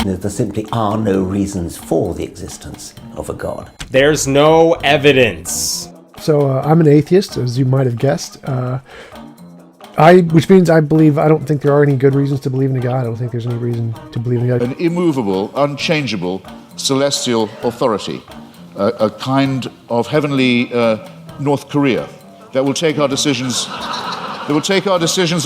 There simply are no reasons for the existence of a God. There's no evidence. So I'm an atheist, as you might have guessed. Which means I don't think there are any good reasons to believe in a God. I don't think there's any reason to believe in a God. An immovable, unchangeable, celestial authority, a kind of heavenly North Korea that will take our decisions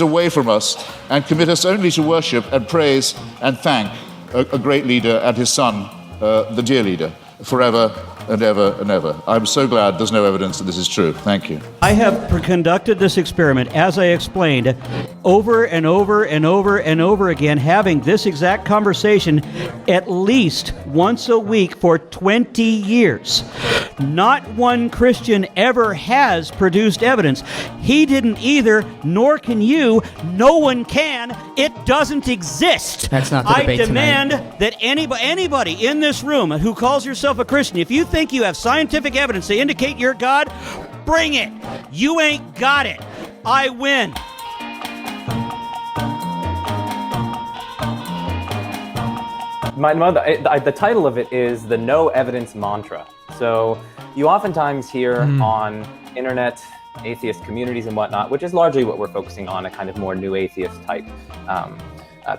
away from us and commit us only to worship and praise and thank a great leader and his son, the dear leader, forever and ever and ever. I'm so glad there's no evidence that this is true. Thank you. I have conducted this experiment, as I explained, over and over and over and over again, having this exact conversation at least once a week for 20 years. Not one Christian ever has produced evidence. He didn't either, nor can you. No one can. It doesn't exist. That's not the debate tonight. I demand tonight. that anybody in this room who calls yourself a Christian, if you think you have scientific evidence to indicate you're God, bring it. You ain't got it. I win. The title of it is the no evidence mantra. So you oftentimes hear on internet, atheist communities and whatnot, which is largely what we're focusing on, a kind of more new atheist type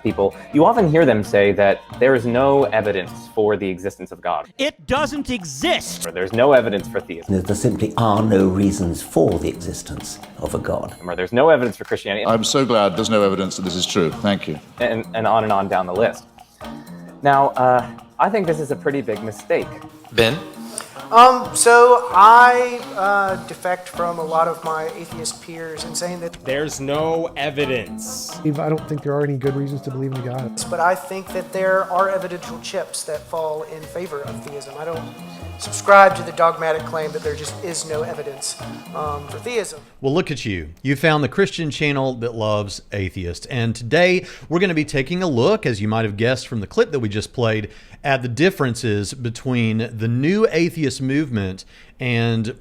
people. You often hear them say that there is no evidence for the existence of God. It doesn't exist. Or there's no evidence for theism. There simply are no reasons for the existence of a God. Or there's no evidence for Christianity. I'm so glad there's no evidence that this is true. Thank you. And on down the list. Now, I think this is a pretty big mistake. Ben? So I defect from a lot of my atheist peers in saying that There's no evidence. I don't think there are any good reasons to believe in a God. but I think that there are evidential chips that fall in favor of theism. I don't subscribe to the dogmatic claim that there just is no evidence for theism. Well, look at you. You found the Christian channel that loves atheists. And today we're going to be taking a look, as you might have guessed from the clip that we just played, at the differences between the new atheist movement and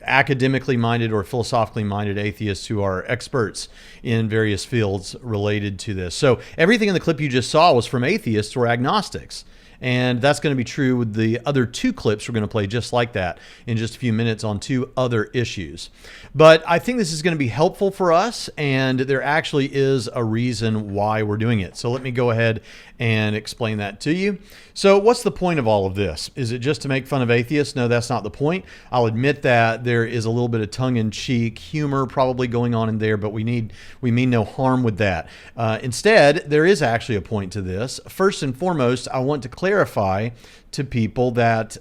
academically minded or philosophically minded atheists who are experts in various fields related to this. So everything in the clip you just saw was from atheists or agnostics. And that's going to be true with the other two clips we're going to play just like that in just a few minutes on two other issues. But I think this is going to be helpful for us, and there actually is a reason why we're doing it. So let me go ahead and explain that to you. So what's the point of all of this? Is it just to make fun of atheists? No, that's not the point. I'll admit that there is a little bit of tongue-in-cheek humor probably going on in there, but we mean no harm with that. Instead, there is actually a point to this. First and foremost, I want to clarify to people that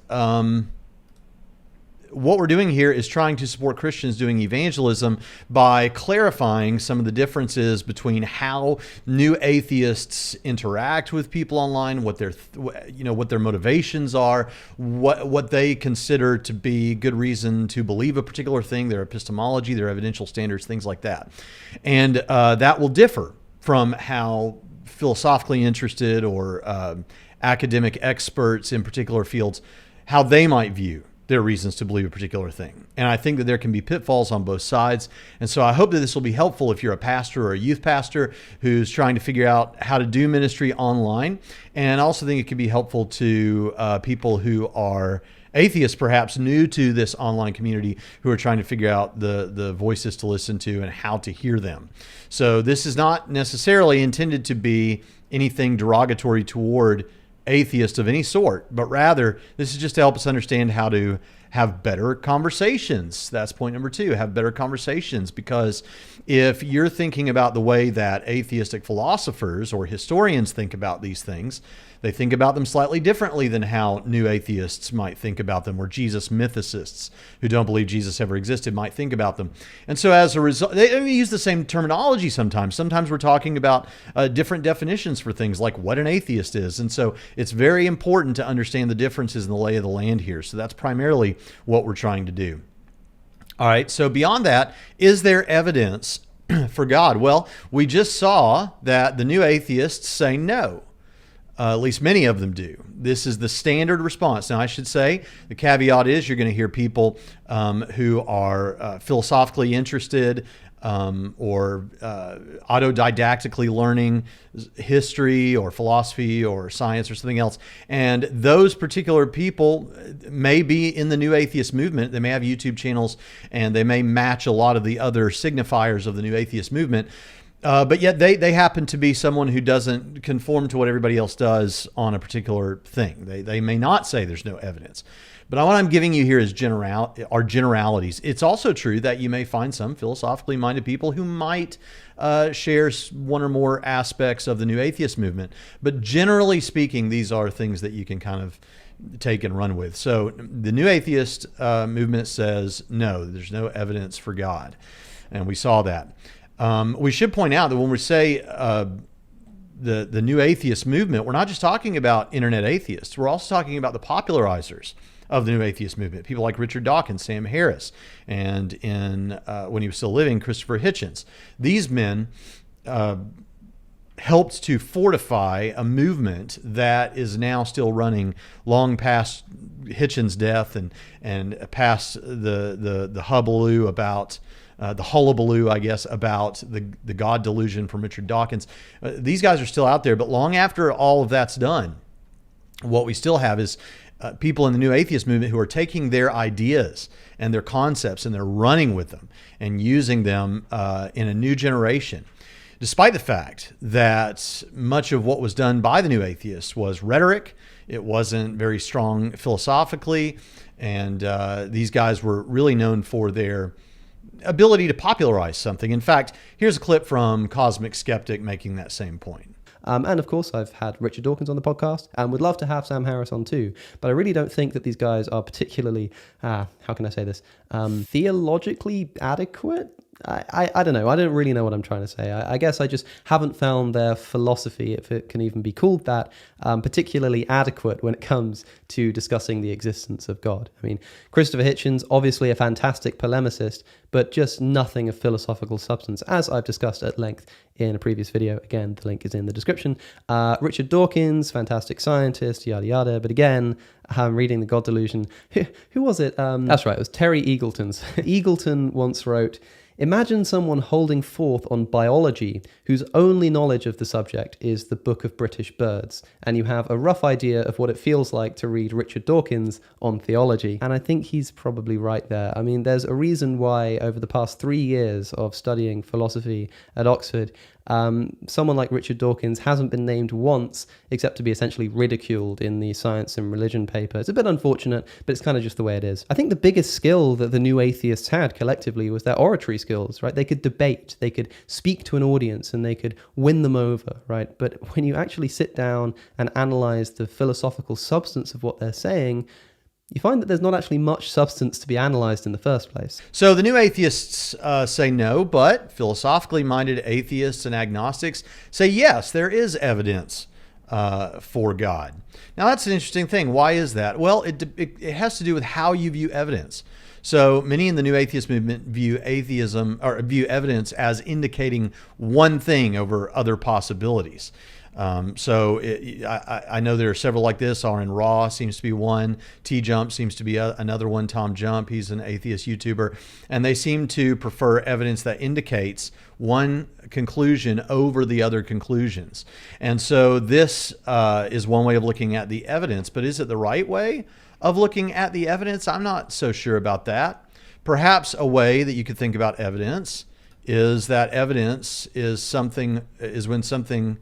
what we're doing here is trying to support Christians doing evangelism by clarifying some of the differences between how new atheists interact with people online, what their motivations are, what they consider to be good reason to believe a particular thing, their epistemology, their evidential standards, things like that. And that will differ from how philosophically interested or academic experts in particular fields, how they might view their reasons to believe a particular thing. And I think that there can be pitfalls on both sides. And so I hope that this will be helpful if you're a pastor or a youth pastor who's trying to figure out how to do ministry online. And I also think it can be helpful to people who are atheists, perhaps new to this online community, who are trying to figure out the voices to listen to and how to hear them. So this is not necessarily intended to be anything derogatory toward atheists of any sort, but rather this is just to help us understand how to have better conversations. That's point number two, have better conversations, because if you're thinking about the way that atheistic philosophers or historians think about these things, they think about them slightly differently than how new atheists might think about them, or Jesus mythicists who don't believe Jesus ever existed might think about them. And so as a result, they use the same terminology sometimes. Sometimes we're talking about different definitions for things like what an atheist is. And so it's very important to understand the differences in the lay of the land here. So that's primarily what we're trying to do. All right, so beyond that, is there evidence for God? Well, we just saw that the new atheists say no. At least many of them do. This is the standard response. Now, I should say, the caveat is you're going to hear people who are philosophically interested, or autodidactically learning history or philosophy or science or something else. And those particular people may be in the New Atheist movement. They may have YouTube channels, and they may match a lot of the other signifiers of the New Atheist movement. But yet they happen to be someone who doesn't conform to what everybody else does on a particular thing. They may not say there's no evidence. But what I'm giving you here is generalities. It's also true that you may find some philosophically minded people who might share one or more aspects of the New Atheist movement. But generally speaking, these are things that you can kind of take and run with. So the New Atheist movement says, no, there's no evidence for God. And we saw that. We should point out that when we say the New Atheist movement, we're not just talking about internet atheists. We're also talking about the popularizers of the New Atheist movement, people like Richard Dawkins, Sam Harris, and when he was still living, Christopher Hitchens. These men helped to fortify a movement that is now still running long past Hitchens' death and past the hullabaloo about the hullabaloo, I guess, about the God delusion from Richard Dawkins. These guys are still out there, but long after all of that's done, what we still have is people in the New Atheist movement who are taking their ideas and their concepts and they're running with them and using them in a new generation. Despite the fact that much of what was done by the New Atheists was rhetoric, it wasn't very strong philosophically, and these guys were really known for their ability to popularize something. In fact, here's a clip from Cosmic Skeptic making that same point. And of course, I've had Richard Dawkins on the podcast and would love to have Sam Harris on too. But I really don't think that these guys are particularly, how can I say this, theologically adequate. I don't know. I don't really know what I'm trying to say. I guess I just haven't found their philosophy, if it can even be called that, particularly adequate when it comes to discussing the existence of God. I mean, Christopher Hitchens, obviously a fantastic polemicist, but just nothing of philosophical substance, as I've discussed at length in a previous video. Again, the link is in the description. Richard Dawkins, fantastic scientist, yada yada. But again, I'm reading The God Delusion. Who was it? That's right, it was Terry Eagleton's. Eagleton once wrote, "Imagine someone holding forth on biology whose only knowledge of the subject is the Book of British Birds, and you have a rough idea of what it feels like to read Richard Dawkins on theology." And I think he's probably right there. I mean, there's a reason why over the past 3 years of studying philosophy at Oxford, someone like Richard Dawkins hasn't been named once except to be essentially ridiculed in the Science and Religion paper. It's a bit unfortunate, but it's kind of just the way it is. I think the biggest skill that the New Atheists had collectively was their oratory skills, right? They could debate, they could speak to an audience, and they could win them over, right? But when you actually sit down and analyze the philosophical substance of what they're saying, you find that there's not actually much substance to be analyzed in the first place. So the New Atheists say no, but philosophically minded atheists and agnostics say yes, there is evidence for God. Now that's an interesting thing. Why is that? Well, it has to do with how you view evidence. So many in the New Atheist movement view atheism or view evidence as indicating one thing over other possibilities. I know there are several like this. R.N. Raw seems to be one. T-Jump seems to be another one. Tom Jump, he's an atheist YouTuber. And they seem to prefer evidence that indicates one conclusion over the other conclusions. And so this is one way of looking at the evidence. But is it the right way of looking at the evidence? I'm not so sure about that. Perhaps a way that you could think about evidence is that evidence is when something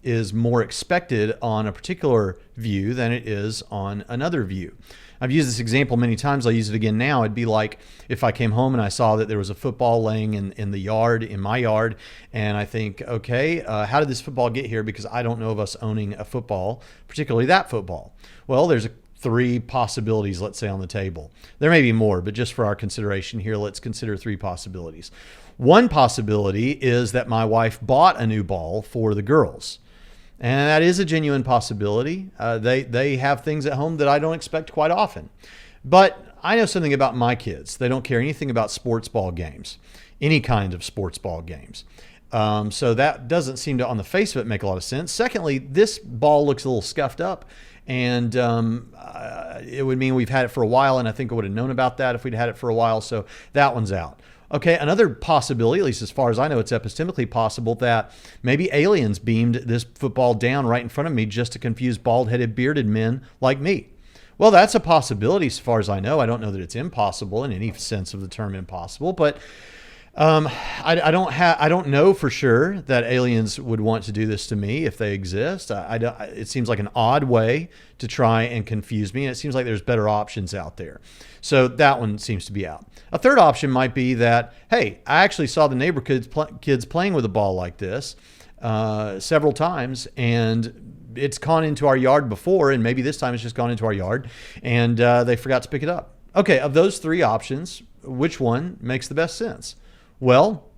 is more expected on a particular view than it is on another view. I've used this example many times. I'll use it again now. It'd be like if I came home and I saw that there was a football laying in the yard, in my yard, and I think, okay, how did this football get here? Because I don't know of us owning a football, particularly that football. Well, there's 3 possibilities, let's say, on the table. There may be more, but just for our consideration here, let's consider 3 possibilities. One possibility is that my wife bought a new ball for the girls. And that is a genuine possibility. They have things at home that I don't expect quite often. But I know something about my kids. They don't care anything about sports ball games, any kind of sports ball games. So that doesn't seem to, on the face of it, make a lot of sense. Secondly, this ball looks a little scuffed up, and it would mean we've had it for a while, and I think I would have known about that if we'd had it for a while, so that one's out. Okay, another possibility, at least as far as I know, it's epistemically possible that maybe aliens beamed this football down right in front of me just to confuse bald-headed, bearded men like me. Well, that's a possibility as far as I know. I don't know that it's impossible in any sense of the term impossible, but I don't know for sure that aliens would want to do this to me if they exist. It seems like an odd way to try and confuse me, and it seems like there's better options out there. So that one seems to be out. A third option might be that, hey, I actually saw the neighbor kids playing with a ball like this several times, and it's gone into our yard before, and maybe this time it's just gone into our yard, and they forgot to pick it up. Okay, of those three options, which one makes the best sense? Well,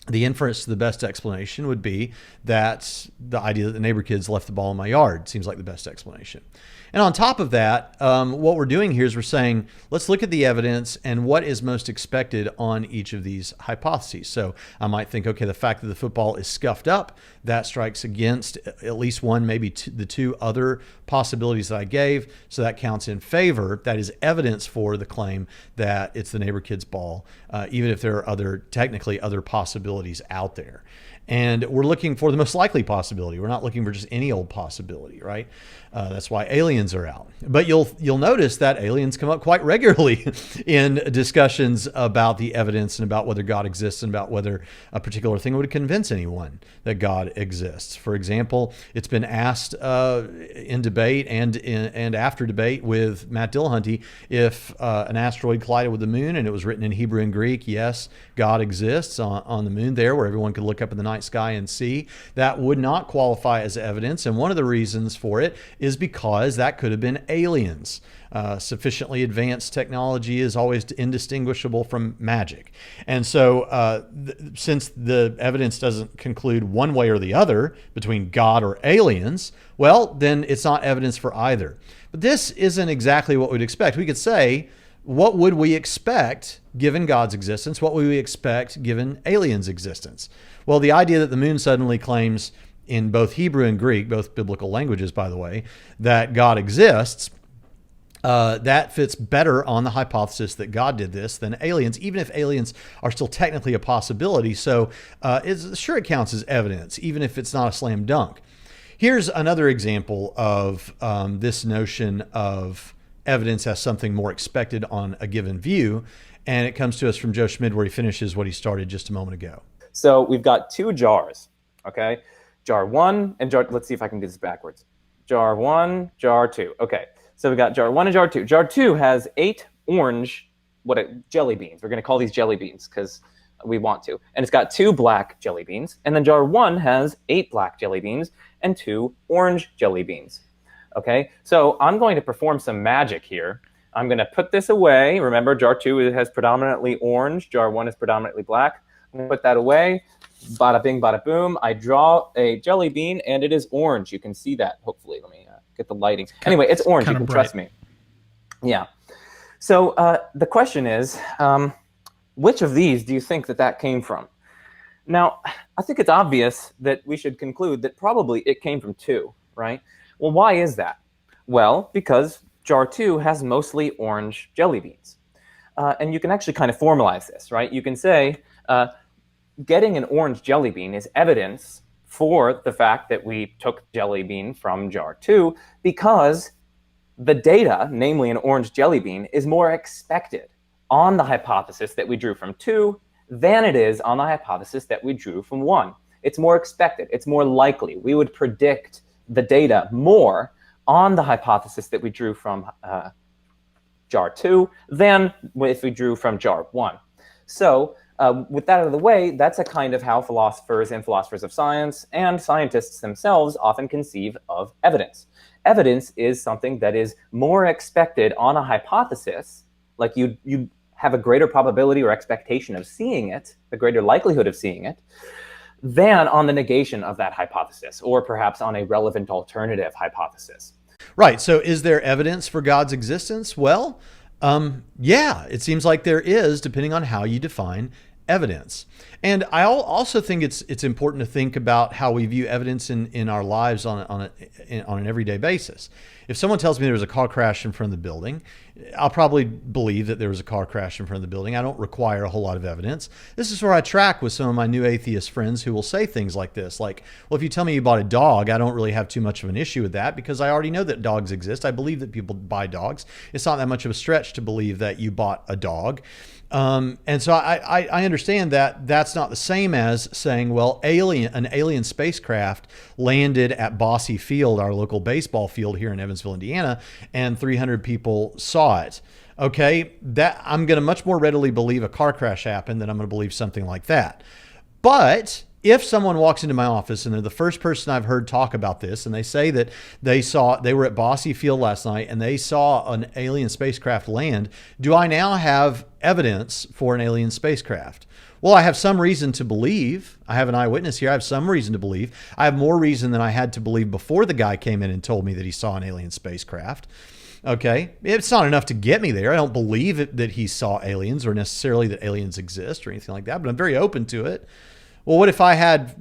the inference to the best explanation would be that the idea that the neighbor kids left the ball in my yard seems like the best explanation. And on top of that, what we're doing here is we're saying, let's look at the evidence and what is most expected on each of these hypotheses. So I might think, okay, the fact that the football is scuffed up, that strikes against at least one, maybe the two other possibilities that I gave. So that counts in favor. That is evidence for the claim that it's the neighbor kid's ball, even if there are technically other possibilities out there. And we're looking for the most likely possibility. We're not looking for just any old possibility, right? That's why aliens are out. But you'll notice that aliens come up quite regularly in discussions about the evidence and about whether God exists and about whether a particular thing would convince anyone that God exists. For example, it's been asked in debate and after debate with Matt Dillahunty if an asteroid collided with the moon and it was written in Hebrew and Greek, yes, God exists on the moon there, where everyone could look up in the night sky and see. That would not qualify as evidence, and one of the reasons for it is because that could have been aliens. Sufficiently advanced technology is always indistinguishable from magic. And so since the evidence doesn't conclude one way or the other between God or aliens, well, then it's not evidence for either. But this isn't exactly what we'd expect. We could say, what would we expect given God's existence? What would we expect given aliens' existence? Well, the idea that the moon suddenly claims in both Hebrew and Greek, both biblical languages, by the way, that God exists, that fits better on the hypothesis that God did this than aliens, even if aliens are still technically a possibility. So it counts as evidence, even if it's not a slam dunk. Here's another example of this notion of evidence as something more expected on a given view, and it comes to us from Joe Schmid, where he finishes what he started just a moment ago. So we've got two jars, okay? Jar 1 and jar, let's see if I can do this backwards. Jar 1, jar 2. Okay, so we've got jar 1 and jar 2. Jar 2 has 8 orange jelly beans. We're going to call these jelly beans because we want to. And it's got 2 black jelly beans. And then jar 1 has 8 black jelly beans and 2 orange jelly beans. Okay, so I'm going to perform some magic here. I'm going to put this away. Remember, jar 2 has predominantly orange. Jar 1 is predominantly black. I'm going to put that away. Bada bing, bada boom. I draw a jelly bean, and it is orange. You can see that, hopefully. Let me get the lighting. Anyway, it's orange. You can trust me. Yeah. So the question is, which of these do you think that came from? Now, I think it's obvious that we should conclude that probably it came from 2, right? Well, why is that? Well, because jar 2 has mostly orange jelly beans. And you can actually kind of formalize this, right? You can say, getting an orange jelly bean is evidence for the fact that we took jelly bean from jar 2 because the data, namely an orange jelly bean, is more expected on the hypothesis that we drew from 2 than it is on the hypothesis that we drew from 1. It's more expected. It's more likely. We would predict the data more on the hypothesis that we drew from jar 2 than if we drew from jar 1. So with that out of the way, that's a kind of how philosophers and philosophers of science and scientists themselves often conceive of evidence. Evidence is something that is more expected on a hypothesis, like you have a greater probability or expectation of seeing it, a greater likelihood of seeing it, than on the negation of that hypothesis, or perhaps on a relevant alternative hypothesis. Right. So is there evidence for God's existence? Well, yeah, it seems like there is, depending on how you define evidence. And I also think it's important to think about how we view evidence in our lives on an everyday basis. If someone tells me there was a car crash in front of the building, I'll probably believe that there was a car crash in front of the building. I don't require a whole lot of evidence. This is where I track with some of my new atheist friends who will say things like this, like, well, if you tell me you bought a dog, I don't really have too much of an issue with that because I already know that dogs exist. I believe that people buy dogs. It's not that much of a stretch to believe that you bought a dog. And so I understand that that's not the same as saying, well, an alien spacecraft landed at Bosse Field, our local baseball field here in Evansville, Indiana, and 300 people saw it. Okay, that I'm going to much more readily believe a car crash happened than I'm going to believe something like that. But if someone walks into my office and they're the first person I've heard talk about this, and they say that they were at Bosse Field last night and they saw an alien spacecraft land, do I now have evidence for an alien spacecraft? Well, I have some reason to believe. I have an eyewitness here. I have some reason to believe. I have more reason than I had to believe before the guy came in and told me that he saw an alien spacecraft. Okay, it's not enough to get me there. I don't believe that he saw aliens or necessarily that aliens exist or anything like that, but I'm very open to it. Well, what if I had,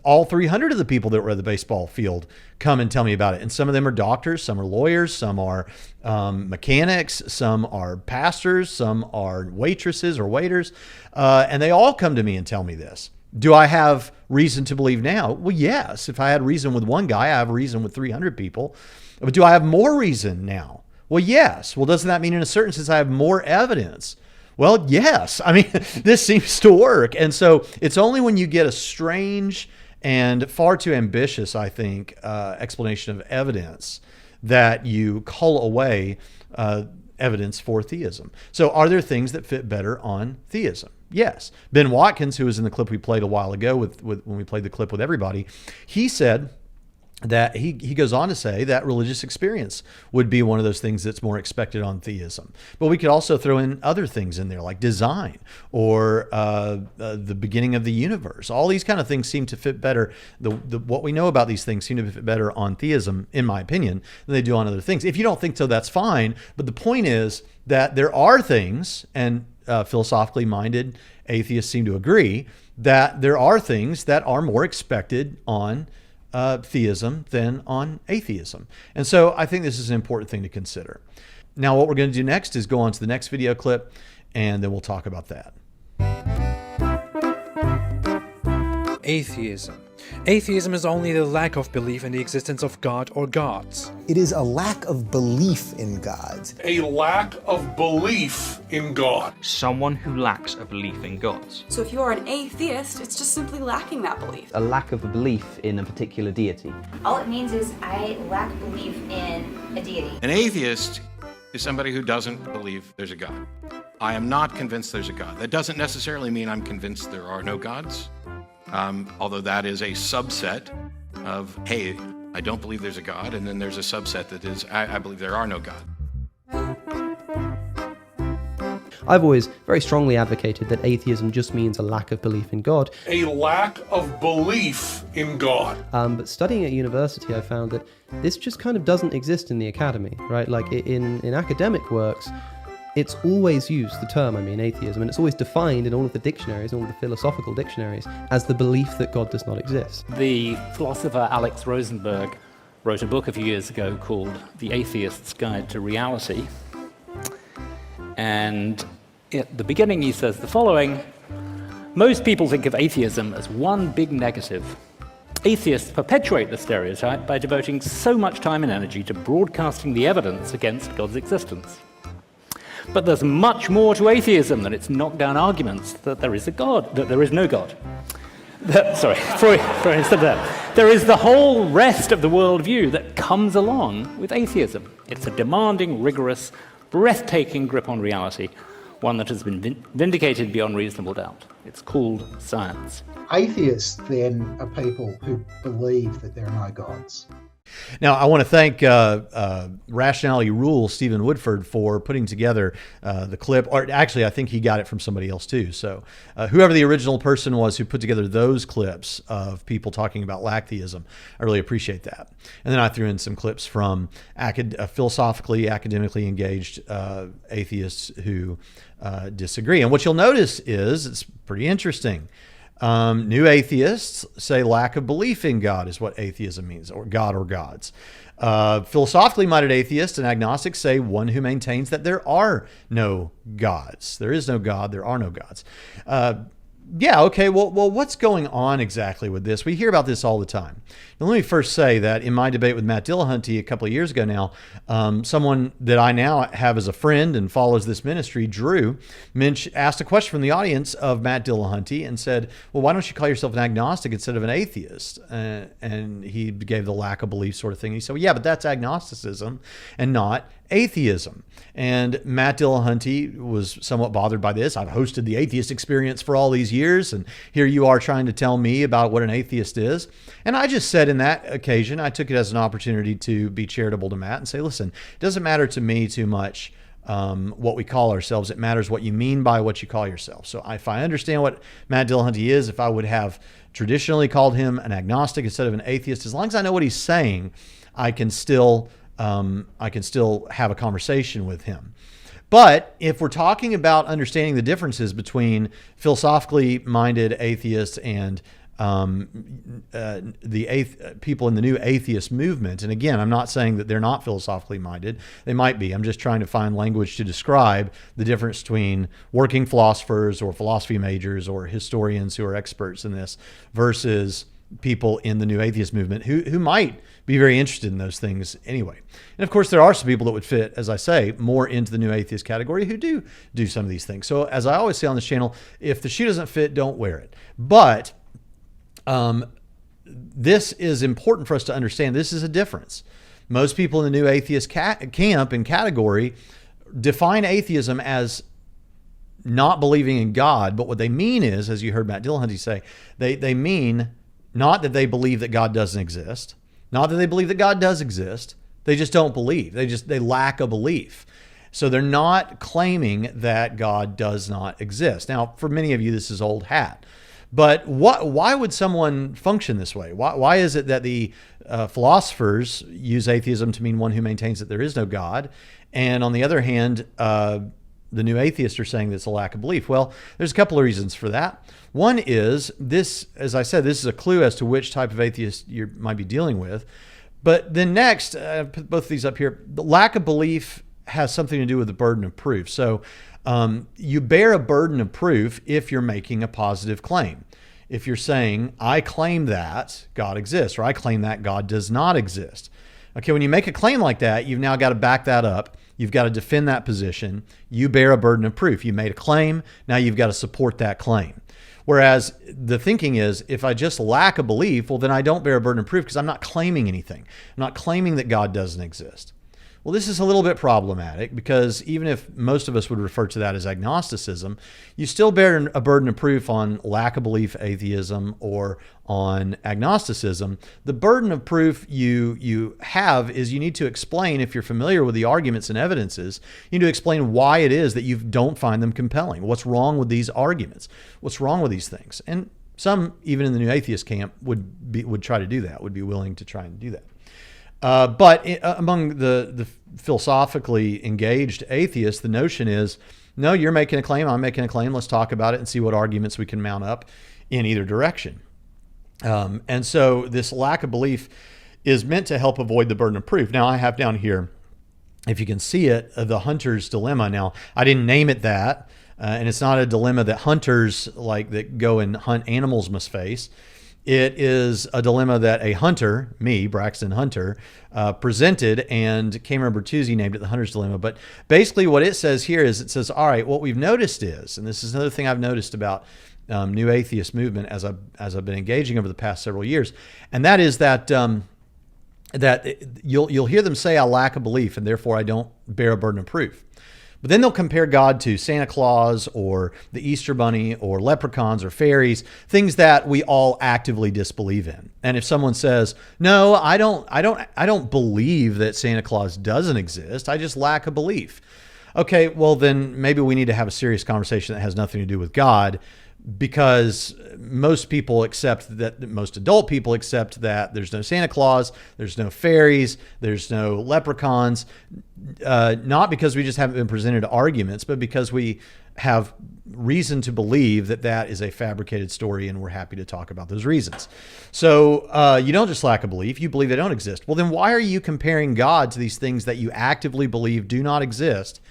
all 300 of the people that were at the baseball field come and tell me about it? And some of them are doctors, some are lawyers, some are mechanics, some are pastors, some are waitresses or waiters, and they all come to me and tell me this. Do I have reason to believe now? Well, yes. If I had reason with one guy, I have reason with 300 people. But do I have more reason now? Well, yes. Well, doesn't that mean in a certain sense I have more evidence? Well, yes. I mean, this seems to work. And so it's only when you get a strange and far too ambitious, I think, explanation of evidence that you cull away evidence for theism. So are there things that fit better on theism? Yes. Ben Watkins, who was in the clip we played a while ago when we played the clip with everybody, he said that he goes on to say that religious experience would be one of those things that's more expected on theism. But we could also throw in other things in there like design or the beginning of the universe. All these kind of things seem to fit better. What we know about these things seem to fit better on theism, in my opinion, than they do on other things. If you don't think so, that's fine. But the point is that there are things, and philosophically minded atheists seem to agree, that there are things that are more expected on theism than on atheism. And so I think this is an important thing to consider. Now, what we're going to do next is go on to the next video clip, and then we'll talk about that. Atheism. Atheism is only the lack of belief in the existence of God or gods. It is a lack of belief in God. A lack of belief in God. Someone who lacks a belief in gods. So if you are an atheist, it's just simply lacking that belief. A lack of a belief in a particular deity. All it means is I lack belief in a deity. An atheist is somebody who doesn't believe there's a God. I am not convinced there's a God. That doesn't necessarily mean I'm convinced there are no gods. Although that is a subset of, hey, I don't believe there's a God, and then there's a subset that is, I believe there are no God. I've always very strongly advocated that atheism just means a lack of belief in God. A lack of belief in God. But studying at university, I found that this just kind of doesn't exist in the academy, right? Like in academic works, it's always used, the term, atheism, and it's always defined in all of the dictionaries, all of the philosophical dictionaries, as the belief that God does not exist. The philosopher Alex Rosenberg wrote a book a few years ago called The Atheist's Guide to Reality. And at the beginning he says the following: most people think of atheism as one big negative. Atheists perpetuate the stereotype by devoting so much time and energy to broadcasting the evidence against God's existence. But there's much more to atheism than its knockdown arguments that there is a God, that there is no God. Freud said that. There is the whole rest of the worldview that comes along with atheism. It's a demanding, rigorous, breathtaking grip on reality, one that has been vindicated beyond reasonable doubt. It's called science. Atheists, then, are people who believe that there are no gods. Now, I want to thank Rationality Rule, Stephen Woodford, for putting together the clip. Or actually, I think he got it from somebody else too. So whoever the original person was who put together those clips of people talking about lacktheism, I really appreciate that. And then I threw in some clips from philosophically, academically engaged atheists who disagree. And what you'll notice is, it's pretty interesting. New atheists say lack of belief in God is what atheism means, or God or gods. Philosophically minded atheists and agnostics say one who maintains that there are no gods. There is no God, there are no gods. Yeah, okay, well, what's going on exactly with this? We hear about this all the time. Now, let me first say that in my debate with Matt Dillahunty a couple of years ago now, someone that I now have as a friend and follows this ministry, Drew, asked a question from the audience of Matt Dillahunty and said, well, why don't you call yourself an agnostic instead of an atheist? And he gave the lack of belief sort of thing. He said, well, yeah, but that's agnosticism and not atheism. And Matt Dillahunty was somewhat bothered by this. I've hosted the Atheist Experience for all these years, and here you are trying to tell me about what an atheist is. And I just said in that occasion, I took it as an opportunity to be charitable to Matt and say, listen, it doesn't matter to me too much what we call ourselves. It matters what you mean by what you call yourself. So if I understand what Matt Dillahunty is, if I would have traditionally called him an agnostic instead of an atheist, as long as I know what he's saying, I can still have a conversation with him. But if we're talking about understanding the differences between philosophically minded atheists and people in the new atheist movement, and again, I'm not saying that they're not philosophically minded. They might be. I'm just trying to find language to describe the difference between working philosophers or philosophy majors or historians who are experts in this versus people in the new atheist movement who might be very interested in those things anyway. And of course, there are some people that would fit, as I say, more into the new atheist category who do some of these things. So as I always say on this channel, if the shoe doesn't fit, don't wear it. But this is important for us to understand. This is a difference. Most people in the new atheist camp and category define atheism as not believing in God, but what they mean is, as you heard Matt Dillahunty say, they mean not that they believe that God doesn't exist, not that they believe that God does exist. They just don't believe. They lack a belief. So they're not claiming that God does not exist. Now, for many of you, this is old hat. But why would someone function this way? Why is it that the philosophers use atheism to mean one who maintains that there is no God? And on the other hand, the new atheists are saying that it's a lack of belief. Well, there's a couple of reasons for that. One is this, as I said, this is a clue as to which type of atheist you might be dealing with. But then next, put both of these up here, the lack of belief has something to do with the burden of proof. So you bear a burden of proof if you're making a positive claim. If you're saying, I claim that God exists, or I claim that God does not exist. Okay, when you make a claim like that, you've now got to back that up. You've got to defend that position. You bear a burden of proof. You made a claim. Now you've got to support that claim. Whereas the thinking is, if I just lack a belief, well, then I don't bear a burden of proof because I'm not claiming anything. I'm not claiming that God doesn't exist. Well, this is a little bit problematic because even if most of us would refer to that as agnosticism, you still bear a burden of proof on lack of belief atheism or on agnosticism. The burden of proof you have is you need to explain, if you're familiar with the arguments and evidences, you need to explain why it is that you don't find them compelling. What's wrong with these arguments? What's wrong with these things? And some, even in the new atheist camp, would try to do that, would be willing to try and do that. But among the philosophically engaged atheists, the notion is, no, you're making a claim, I'm making a claim, let's talk about it and see what arguments we can mount up in either direction. And so this lack of belief is meant to help avoid the burden of proof. Now I have down here, if you can see it, the hunter's dilemma. Now I didn't name it that, and it's not a dilemma that hunters that go and hunt animals must face. It is a dilemma that a hunter, me, Braxton Hunter, presented, and Cameron Bertuzzi named it the hunter's dilemma. But basically what it says here is, it says, all right, what we've noticed is, and this is another thing I've noticed about new atheist movement as I've been engaging over the past several years, and that is that that you'll hear them say, I lack a belief and therefore I don't bear a burden of proof. But then they'll compare God to Santa Claus or the Easter Bunny or leprechauns or fairies, things that we all actively disbelieve in. And if someone says, "No, I don't believe that Santa Claus doesn't exist. I just lack a belief." Okay, well then maybe we need to have a serious conversation that has nothing to do with God, because most adult people accept that there's no Santa Claus, there's no fairies, there's no leprechauns, not because we just haven't been presented arguments, but because we have reason to believe that that is a fabricated story, and we're happy to talk about those reasons. So you don't just lack a belief, you believe they don't exist. Well, then why are you comparing God to these things that you actively believe do not exist?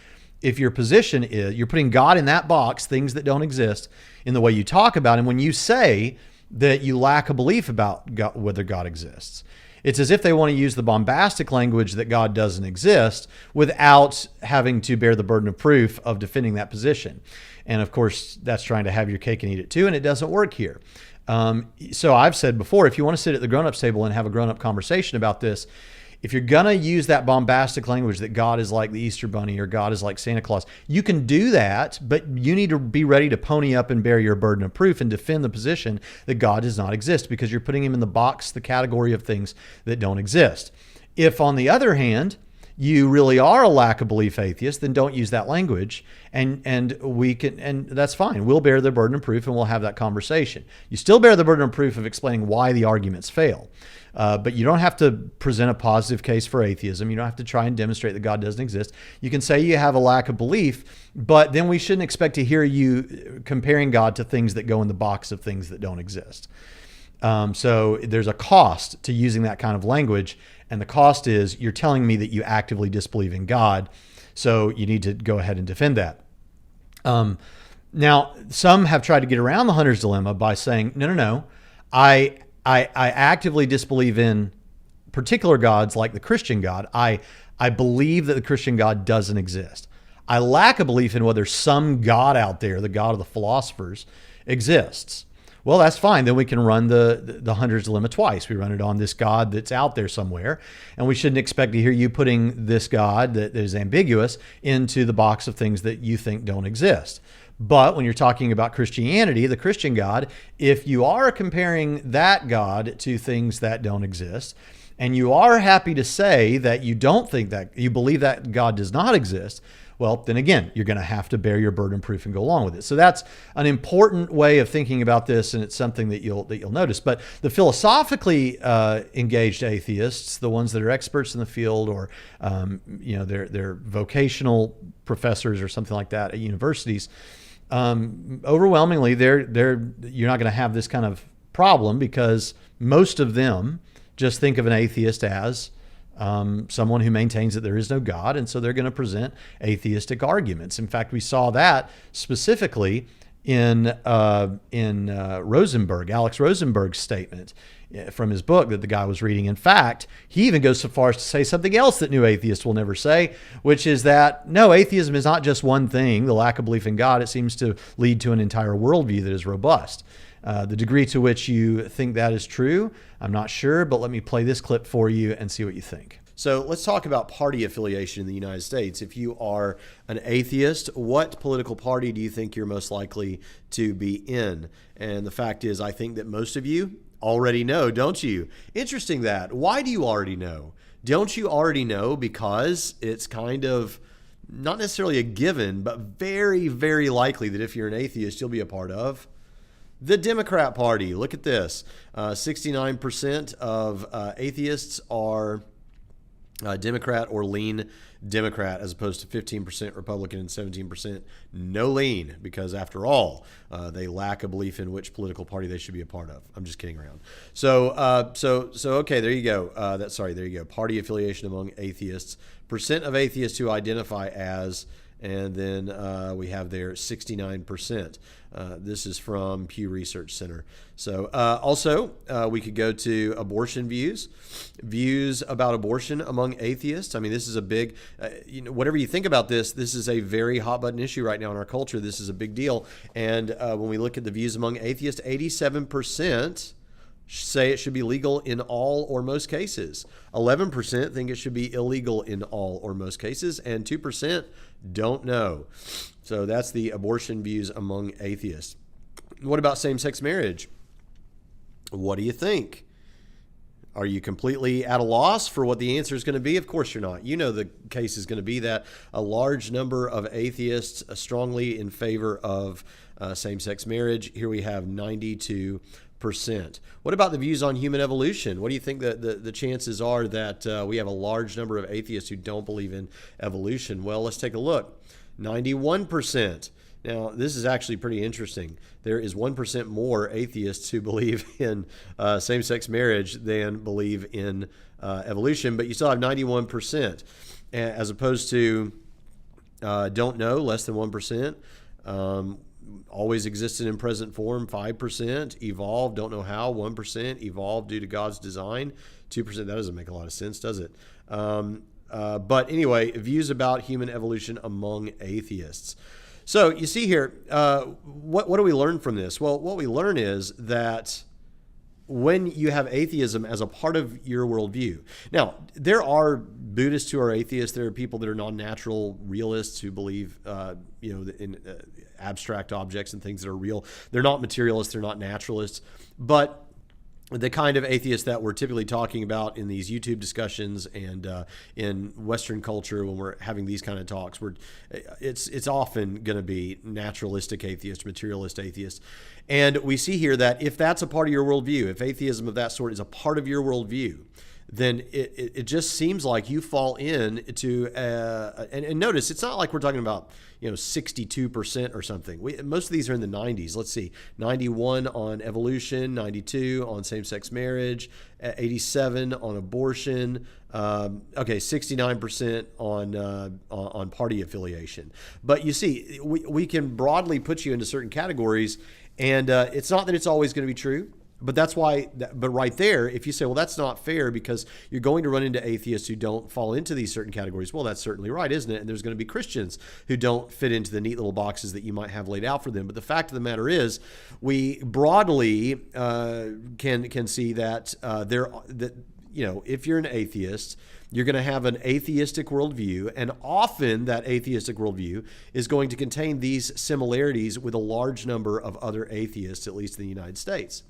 If your position is, you're putting God in that box, things that don't exist, in the way you talk about him, when you say that you lack a belief about God, whether God exists. It's as if they want to use the bombastic language that God doesn't exist without having to bear the burden of proof of defending that position. And of course, that's trying to have your cake and eat it too, and it doesn't work here. So I've said before, if you want to sit at the grown-ups table and have a grown-up conversation about this, if you're going to use that bombastic language that God is like the Easter Bunny or God is like Santa Claus, you can do that, but you need to be ready to pony up and bear your burden of proof and defend the position that God does not exist, because you're putting him in the box, the category of things that don't exist. If, on the other hand, you really are a lack of belief atheist, then don't use that language, and that's fine. We'll bear the burden of proof and we'll have that conversation. You still bear the burden of proof of explaining why the arguments fail. But you don't have to present a positive case for atheism. You don't have to try and demonstrate that God doesn't exist. You can say you have a lack of belief, but then we shouldn't expect to hear you comparing God to things that go in the box of things that don't exist. So there's a cost to using that kind of language, and the cost is you're telling me that you actively disbelieve in God, so you need to go ahead and defend that. Now, some have tried to get around the hunter's dilemma by saying, no, I actively disbelieve in particular gods like the Christian God. I believe that the Christian God doesn't exist. I lack a belief in whether some God out there, the God of the philosophers, exists. Well, that's fine. Then we can run the hunter's dilemma twice. We run it on this God that's out there somewhere, and we shouldn't expect to hear you putting this God that is ambiguous into the box of things that you think don't exist. But when you're talking about Christianity, the Christian God, if you are comparing that God to things that don't exist, and you are happy to say that you don't think that, you believe that God does not exist, well, then again, you're going to have to bear your burden of proof and go along with it. So that's an important way of thinking about this, and it's something that you'll notice. But the philosophically engaged atheists, the ones that are experts in the field, or they're vocational professors or something like that at universities, overwhelmingly, you're not going to have this kind of problem, because most of them just think of an atheist as someone who maintains that there is no God, and so they're going to present atheistic arguments. In fact, we saw that specifically in Rosenberg, Alex Rosenberg's statement from his book that the guy was reading. In fact, he even goes so far as to say something else that new atheists will never say, which is that, no, atheism is not just one thing, the lack of belief in God. It seems to lead to an entire worldview that is robust. The degree to which you think that is true, I'm not sure, but let me play this clip for you and see what you think. So let's talk about party affiliation in the United States. If you are an atheist, what political party do you think you're most likely to be in? And the fact is, I think that most of you already know, don't you? Interesting that. Why do you already know? Don't you already know because it's kind of not necessarily a given, but very, very likely that if you're an atheist, you'll be a part of the Democrat Party. Look at this. 69% of atheists are Democrat or lean Democrat, as opposed to 15% Republican and 17% no lean, because after all, they lack a belief in which political party they should be a part of. I'm just kidding around. So okay, there you go. There you go. Party affiliation among atheists. Percent of atheists who identify as, and then we have there 69%. This is from Pew Research Center. So also, we could go to abortion views about abortion among atheists. I mean, this is a big, whatever you think about this is a very hot button issue right now in our culture. This is a big deal. And when we look at the views among atheists, 87% say it should be legal in all or most cases. 11% think it should be illegal in all or most cases, and 2% don't know. So that's the abortion views among atheists. What about same-sex marriage? What do you think? Are you completely at a loss for what the answer is going to be? Of course you're not. You know the case is going to be that a large number of atheists are strongly in favor of same-sex marriage. Here we have 92%. What about the views on human evolution? What do you think that the chances are that we have a large number of atheists who don't believe in evolution? Well, let's take a look. 91%. Now, this is actually pretty interesting. There is 1% more atheists who believe in same-sex marriage than believe in evolution, but you still have 91%, as opposed to don't know, less than 1%, always existed in present form, 5%, evolved, don't know how, 1%, evolved due to God's design, 2%. That doesn't make a lot of sense, does it? But anyway, views about human evolution among atheists. So you see here, what do we learn from this? Well, what we learn is that when you have atheism as a part of your worldview. Now, there are Buddhists who are atheists. There are people that are non-natural realists who believe, in abstract objects and things that are real. They're not materialists. They're not naturalists. But the kind of atheists that we're typically talking about in these YouTube discussions and in Western culture when we're having these kind of talks, it's often going to be naturalistic atheists, materialist atheists. And we see here that if that's a part of your worldview, if atheism of that sort is a part of your worldview, then it just seems like you fall into and notice it's not like we're talking about 62% or something. Most of these are in the 90s. Let's see, 91 on evolution, 92 on same-sex marriage, 87 on abortion. 69% on party affiliation. But you see, we can broadly put you into certain categories, and it's not that it's always going to be true. But that's why, but right there, if you say, well, that's not fair because you're going to run into atheists who don't fall into these certain categories. Well, that's certainly right, isn't it? And there's going to be Christians who don't fit into the neat little boxes that you might have laid out for them. But the fact of the matter is, we broadly can see that if you're an atheist, you're going to have an atheistic worldview, and often that atheistic worldview is going to contain these similarities with a large number of other atheists, at least in the United States.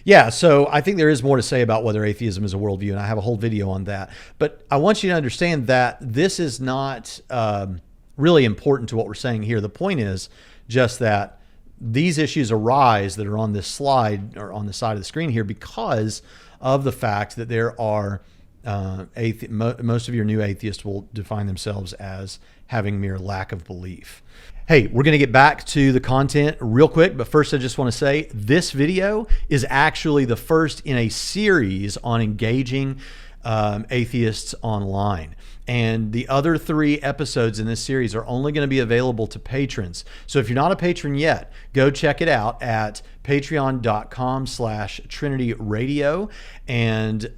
Yeah, so I think there is more to say about whether atheism is a worldview, and I have a whole video on that. But I want you to understand that this is not really important to what we're saying here. The point is just that these issues arise that are on this slide or on the side of the screen here because of the fact that there are most of your new atheists will define themselves as having mere lack of belief. Hey, we're going to get back to the content real quick, but first I just want to say this video is actually the first in a series on engaging atheists online. And the other 3 episodes in this series are only going to be available to patrons. So if you're not a patron yet, go check it out at patreon.com/Trinity Radio. And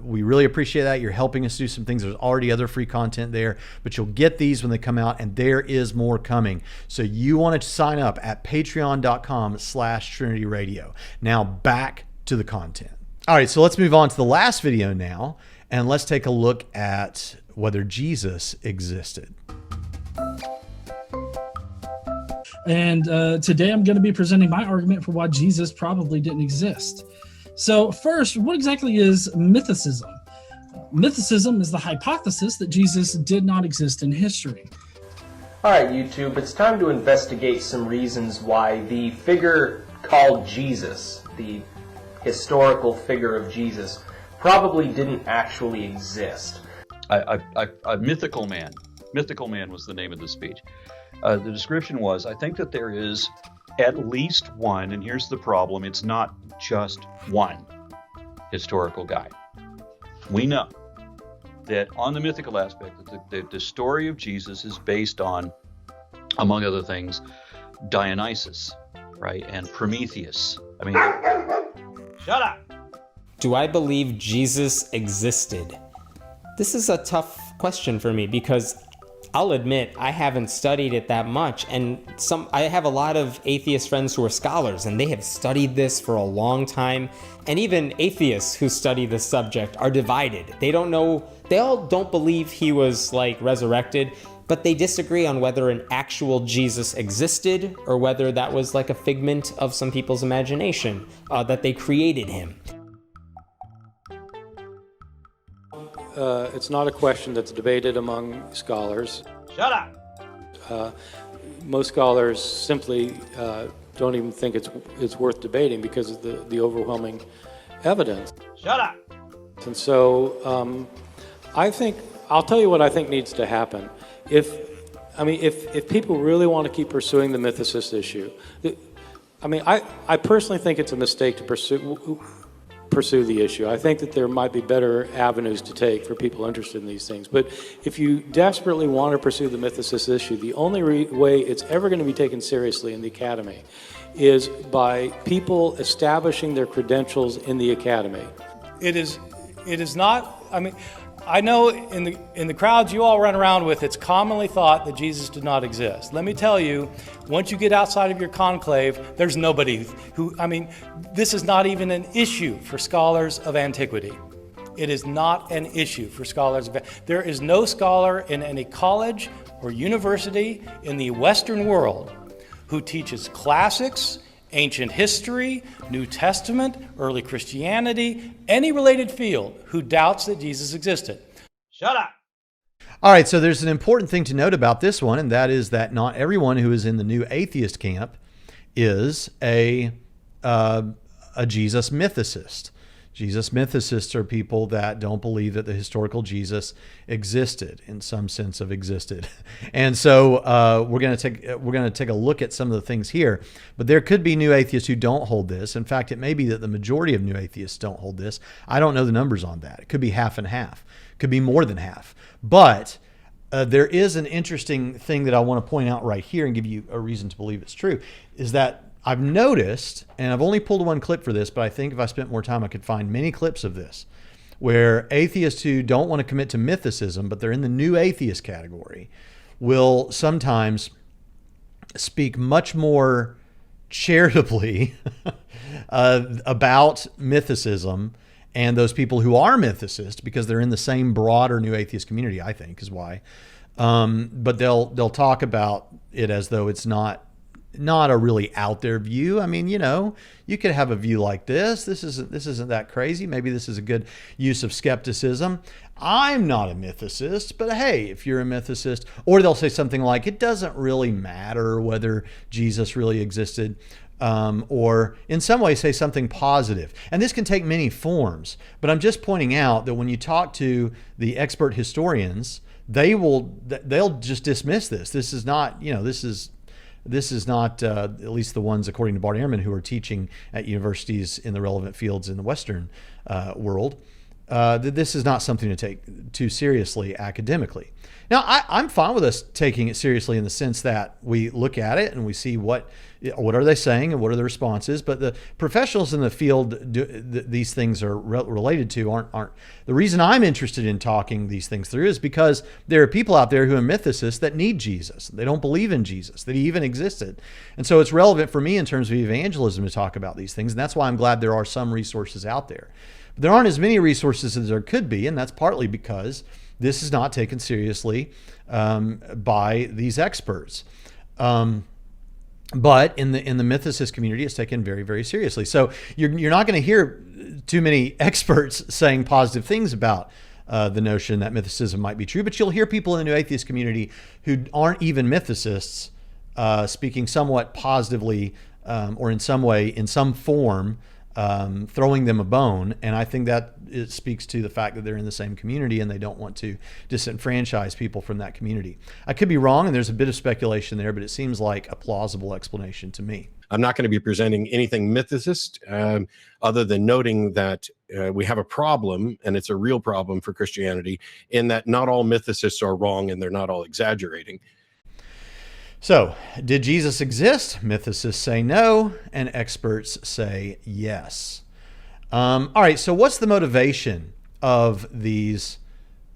we really appreciate that. You're helping us do some things. There's already other free content there, but you'll get these when they come out, and there is more coming. So you want to sign up at patreon.com/Trinity Radio. Now back to the content. All right, so let's move on to the last video now, and let's take a look at whether Jesus existed. And today I'm going to be presenting my argument for why Jesus probably didn't exist. So first, what exactly is mythicism? Mythicism is the hypothesis that Jesus did not exist in history. All right, YouTube, it's time to investigate some reasons why the figure called Jesus, the historical figure of Jesus, probably didn't actually exist. A mythical man. Mythical man was the name of the speech. The description was, I think that there is at least one, and here's the problem, it's not just one historical guy. We know that on the mythical aspect, that the story of Jesus is based on, among other things, Dionysus, right, and Prometheus. I mean, shut up! Do I believe Jesus existed? This is a tough question for me because I'll admit I haven't studied it that much, and I have a lot of atheist friends who are scholars, and they have studied this for a long time. And even atheists who study this subject are divided. They all don't believe he was like resurrected, but they disagree on whether an actual Jesus existed or whether that was like a figment of some people's imagination, that they created him. It's not a question that's debated among scholars. Shut up! Most scholars simply don't even think it's worth debating because of the overwhelming evidence. Shut up! And so I'll tell you what I think needs to happen. If people really want to keep pursuing the mythicist issue, I personally think it's a mistake to pursue the issue. I think that there might be better avenues to take for people interested in these things. But if you desperately want to pursue the mythicist issue, the only way it's ever going to be taken seriously in the academy is by people establishing their credentials in the academy. It is not, I know in the crowds you all run around with, it's commonly thought that Jesus did not exist. Let me tell you, once you get outside of your conclave, there's nobody this is not even an issue for scholars of antiquity. It is not an issue for scholars of There is no scholar in any college or university in the Western world who teaches classics, ancient history, New Testament, early Christianity, any related field who doubts that Jesus existed. Shut up! All right, so there's an important thing to note about this one, and that is that not everyone who is in the new atheist camp is a Jesus mythicist. Jesus mythicists are people that don't believe that the historical Jesus existed, in some sense of existed. And so we're going to take a look at some of the things here. But there could be new atheists who don't hold this. In fact, it may be that the majority of new atheists don't hold this. I don't know the numbers on that. It could be half and half. It could be more than half. But there is an interesting thing that I want to point out right here and give you a reason to believe it's true, is that I've noticed, and I've only pulled one clip for this, but I think if I spent more time, I could find many clips of this, where atheists who don't want to commit to mythicism, but they're in the new atheist category, will sometimes speak much more charitably about mythicism and those people who are mythicists, because they're in the same broader new atheist community, I think is why. But they'll talk about it as though it's not a really out there view. I mean, you could have a view like this. This isn't that crazy. Maybe this is a good use of skepticism. I'm not a mythicist, but hey, if you're a mythicist, or they'll say something like, it doesn't really matter whether Jesus really existed, or in some way say something positive. And this can take many forms, but I'm just pointing out that when you talk to the expert historians, they'll just dismiss this. This is not, this is not, at least the ones, according to Bart Ehrman, who are teaching at universities in the relevant fields in the Western world. This is not something to take too seriously academically. Now, I'm fine with us taking it seriously in the sense that we look at it and we see what are they saying and what are the responses. But the professionals in the field these things are related to aren't. The reason I'm interested in talking these things through is because there are people out there who are mythicists that need Jesus. They don't believe in Jesus, that he even existed. And so it's relevant for me in terms of evangelism to talk about these things. And that's why I'm glad there are some resources out there. But there aren't as many resources as there could be, and that's partly because this is not taken seriously by these experts. But in the mythicist community, it's taken very, very seriously. So you're not going to hear too many experts saying positive things about the notion that mythicism might be true, but you'll hear people in the new atheist community who aren't even mythicists speaking somewhat positively or in some way, in some form, throwing them a bone. And I think that it speaks to the fact that they're in the same community and they don't want to disenfranchise people from that community. I could be wrong, and there's a bit of speculation there, but it seems like a plausible explanation to me. I'm not going to be presenting anything mythicist other than noting that we have a problem, and it's a real problem for Christianity, in that not all mythicists are wrong and they're not all exaggerating. So, did Jesus exist? Mythicists say no, and experts say yes. All right, so what's the motivation of these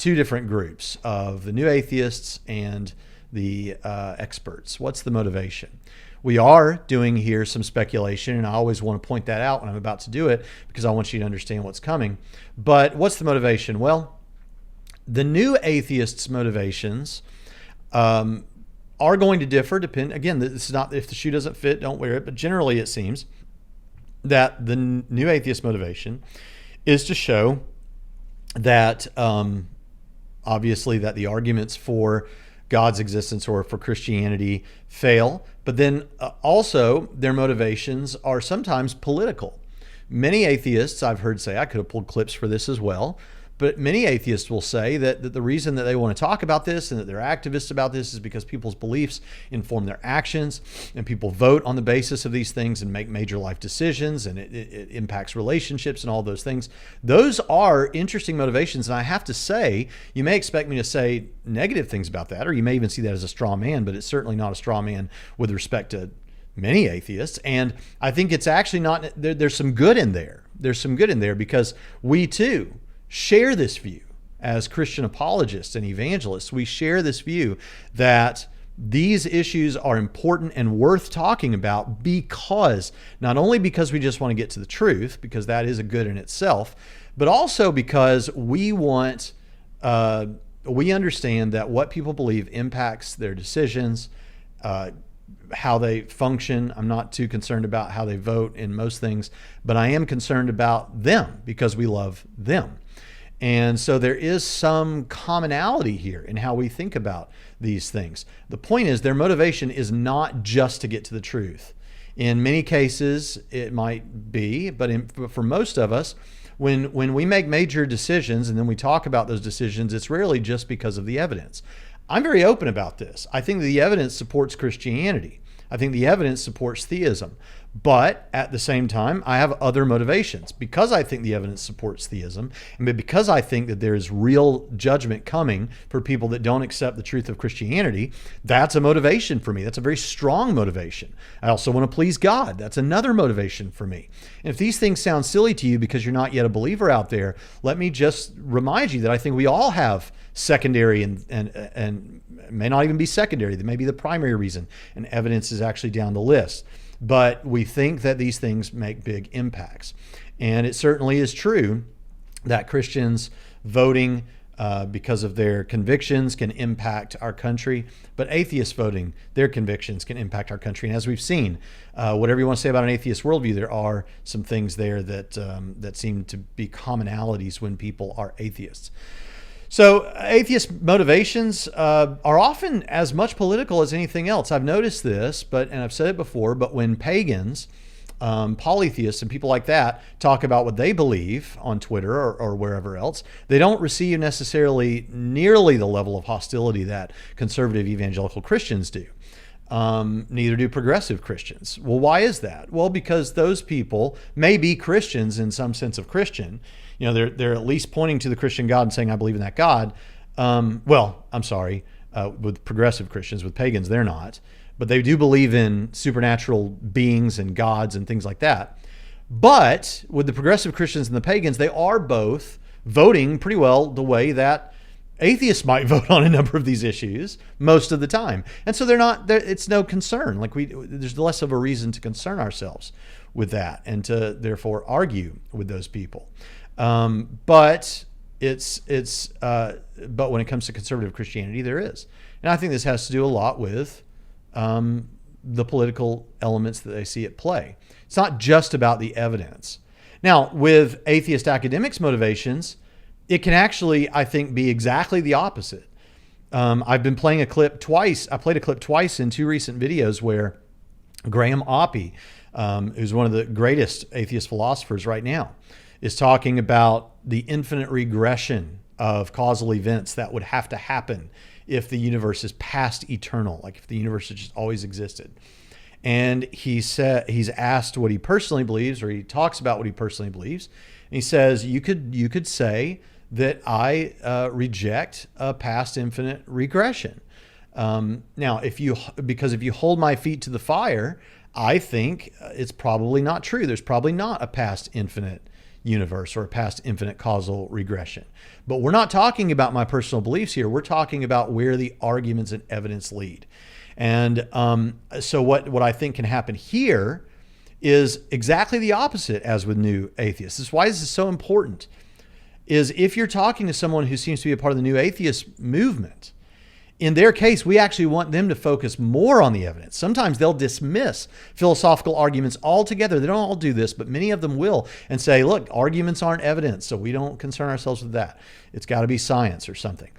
two different groups of the new atheists and the experts. What's the motivation? We are doing here some speculation, and I always want to point that out when I'm about to do it because I want you to understand what's coming. But what's the motivation? Well, the new atheists' motivations are going to differ. Again, this is not, if the shoe doesn't fit, don't wear it. But generally, it seems that the new atheist motivation is to show that obviously that the arguments for God's existence or for Christianity fail, but then also their motivations are sometimes political. Many atheists I've heard say, I could have pulled clips for this as well, but many atheists will say that the reason that they want to talk about this and that they're activists about this is because people's beliefs inform their actions, and people vote on the basis of these things and make major life decisions, and it impacts relationships and all those things. Those are interesting motivations, and I have to say, you may expect me to say negative things about that, or you may even see that as a straw man, but it's certainly not a straw man with respect to many atheists. And I think it's actually not, there's some good in there. There's some good in there because we too share this view as Christian apologists and evangelists. We share this view that these issues are important and worth talking about because, not only because we just want to get to the truth, because that is a good in itself, but also because we want, we understand that what people believe impacts their decisions, how they function. I'm not too concerned about how they vote in most things, but I am concerned about them because we love them. And so there is some commonality here in how we think about these things. The point is, their motivation is not just to get to the truth. In many cases, it might be, but for most of us, when we make major decisions and then we talk about those decisions, it's rarely just because of the evidence. I'm very open about this. I think the evidence supports Christianity. I think the evidence supports theism. But at the same time, I have other motivations. Because I think the evidence supports theism, and because I think that there is real judgment coming for people that don't accept the truth of Christianity, that's a motivation for me. That's a very strong motivation. I also want to please God. That's another motivation for me. And if these things sound silly to you because you're not yet a believer out there, let me just remind you that I think we all have secondary and may not even be secondary. That may be the primary reason. And evidence is actually down the list. But we think that these things make big impacts. And it certainly is true that Christians voting because of their convictions can impact our country, but atheists voting, their convictions can impact our country. And as we've seen, whatever you want to say about an atheist worldview, there are some things there that seem to be commonalities when people are atheists. So atheist motivations are often as much political as anything else. I've noticed this, and I've said it before, but when pagans, polytheists and people like that talk about what they believe on Twitter or wherever else, they don't receive necessarily nearly the level of hostility that conservative evangelical Christians do. Neither do progressive Christians. Well, why is that? Well, because those people may be Christians in some sense of Christian. You know, they're at least pointing to the Christian God and saying, I believe in that God. Well, I'm sorry, with progressive Christians, with pagans, they're not. But they do believe in supernatural beings and gods and things like that. But with the progressive Christians and the pagans, they are both voting pretty well the way that atheists might vote on a number of these issues most of the time. And so it's no concern. There's less of a reason to concern ourselves with that and to therefore argue with those people. But when it comes to conservative Christianity, there is. And I think this has to do a lot with the political elements that they see at play. It's not just about the evidence. Now, with atheist academics' motivations, it can actually, I think, be exactly the opposite. I've been playing a clip twice. I played a clip twice in two recent videos where Graham Oppy, who's one of the greatest atheist philosophers right now, is talking about the infinite regression of causal events that would have to happen if the universe is past eternal, like if the universe has just always existed. And he's asked what he personally believes, or he talks about what he personally believes. And he says, you could say that I reject a past infinite regression. Now, because if you hold my feet to the fire, I think it's probably not true. There's probably not a past infinite universe or a past infinite causal regression. But we're not talking about my personal beliefs here. We're talking about where the arguments and evidence lead. And so what I think can happen here is exactly the opposite as with new atheists. This is why this is so important, is if you're talking to someone who seems to be a part of the new atheist movement, in their case, we actually want them to focus more on the evidence. Sometimes they'll dismiss philosophical arguments altogether. They don't all do this, but many of them will, and say, look, arguments aren't evidence, so we don't concern ourselves with that. It's got to be science or something.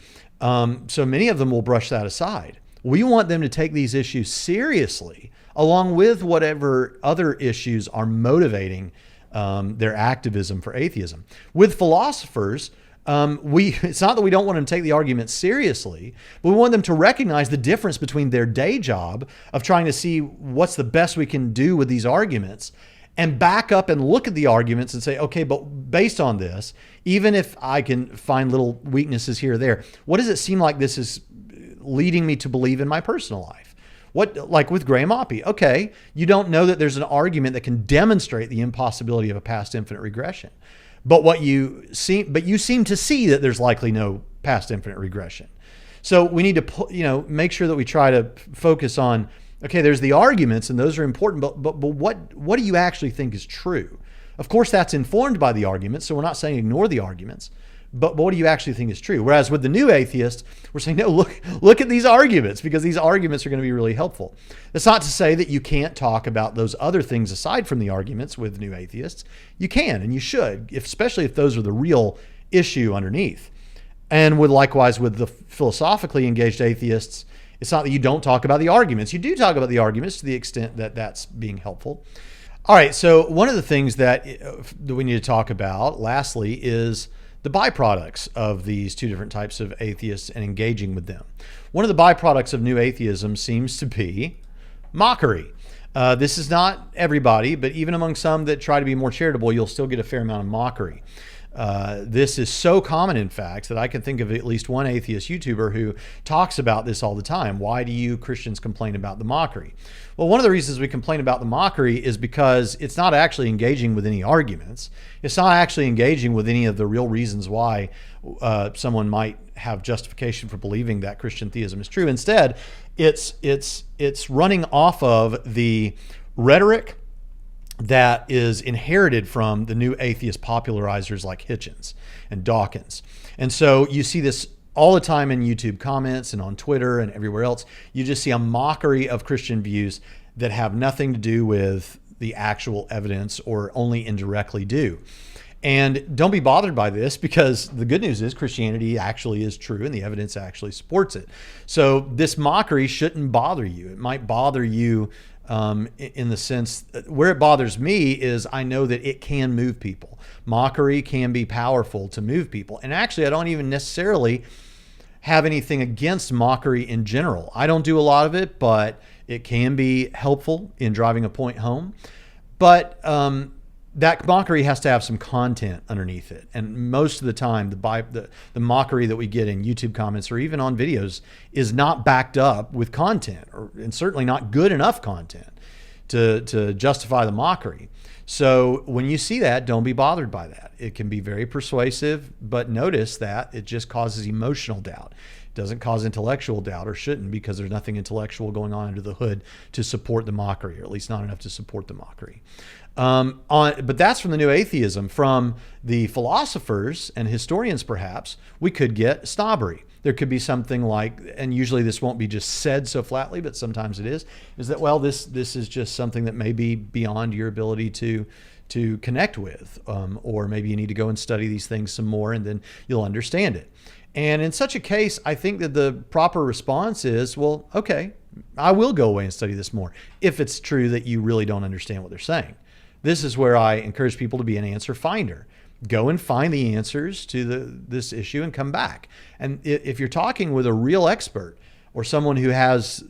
So many of them will brush that aside. We want them to take these issues seriously, along with whatever other issues are motivating their activism for atheism. With philosophers, it's not that we don't want them to take the argument seriously, but we want them to recognize the difference between their day job of trying to see what's the best we can do with these arguments, and back up and look at the arguments and say, okay, but based on this, even if I can find little weaknesses here or there, what does it seem like this is leading me to believe in my personal life? Like with Graham Oppie, okay, you don't know that there's an argument that can demonstrate the impossibility of a past infinite regression. But you seem to see that there's likely no past infinite regression. So we need to, make sure that we try to focus on, okay, there's the arguments and those are important, but what do you actually think is true? Of course, that's informed by the arguments. So we're not saying ignore the arguments, but what do you actually think is true? Whereas with the new atheist, we're saying, no, look at these arguments, because these arguments are going to be really helpful. That's not to say that you can't talk about those other things aside from the arguments with new atheists. You can, and you should, especially if those are the real issue underneath. And likewise with the philosophically engaged atheists, it's not that you don't talk about the arguments. You do talk about the arguments to the extent that that's being helpful. All right, so one of the things that we need to talk about, lastly, is the byproducts of these two different types of atheists and engaging with them. One of the byproducts of new atheism seems to be mockery. This is not everybody, but even among some that try to be more charitable, you'll still get a fair amount of mockery. This is so common, in fact, that I can think of at least one atheist YouTuber who talks about this all the time. Why do you Christians complain about the mockery? Well, one of the reasons we complain about the mockery is because it's not actually engaging with any arguments. It's not actually engaging with any of the real reasons why someone might have justification for believing that Christian theism is true. Instead, it's running off of the rhetoric that is inherited from the new atheist popularizers like Hitchens and Dawkins. And so you see this all the time in YouTube comments and on Twitter and everywhere else. You just see a mockery of Christian views that have nothing to do with the actual evidence or only indirectly do. And don't be bothered by this, because the good news is Christianity actually is true and the evidence actually supports it. So this mockery shouldn't bother you. It might bother you in the sense where it bothers me is I know that it can move people. Mockery can be powerful to move people. And actually, I don't even necessarily have anything against mockery in general. I don't do a lot of it, but it can be helpful in driving a point home. But that mockery has to have some content underneath it. And most of the time, the mockery that we get in YouTube comments or even on videos is not backed up with content, and certainly not good enough content to justify the mockery. So when you see that, don't be bothered by that. It can be very persuasive, but notice that it just causes emotional doubt. It doesn't cause intellectual doubt, or shouldn't, because there's nothing intellectual going on under the hood to support the mockery, or at least not enough to support the mockery. But that's from the new atheism. From the philosophers and historians, perhaps, we could get snobbery. There could be something like, and usually this won't be just said so flatly, but sometimes it is that, well, this is just something that may be beyond your ability to connect with, or maybe you need to go and study these things some more and then you'll understand it. And in such a case, I think that the proper response is, well, okay, I will go away and study this more, if it's true that you really don't understand what they're saying. This is where I encourage people to be an answer finder. Go and find the answers to this issue and come back. And if you're talking with a real expert, or someone who has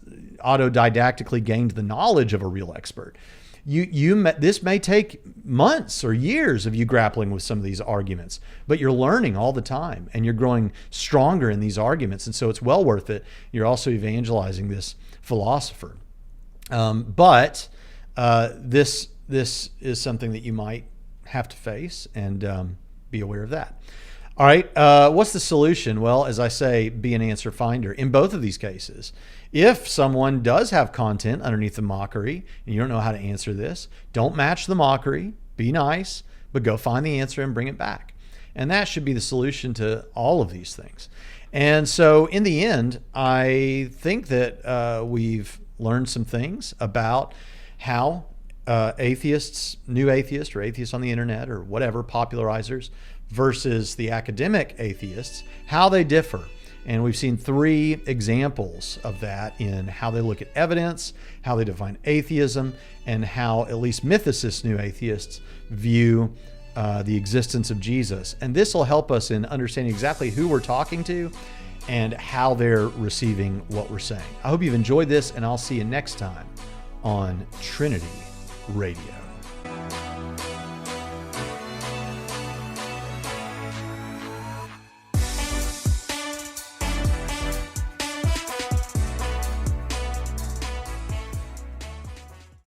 autodidactically gained the knowledge of a real expert, this may take months or years of you grappling with some of these arguments, but you're learning all the time and you're growing stronger in these arguments. And so it's well worth it. You're also evangelizing this philosopher. But this is something that you might have to face, and be aware of that. All right, what's the solution? Well, as I say, be an answer finder in both of these cases. If someone does have content underneath the mockery and you don't know how to answer this, don't match the mockery, be nice, but go find the answer and bring it back. And that should be the solution to all of these things. And so in the end, I think that we've learned some things about how atheists, new atheists or atheists on the internet or whatever, popularizers, versus the academic atheists, how they differ. And we've seen 3 examples of that in how they look at evidence, how they define atheism, and how at least mythicists, new atheists, view the existence of Jesus. And this will help us in understanding exactly who we're talking to and how they're receiving what we're saying. I hope you've enjoyed this, and I'll see you next time on Trinity Radio.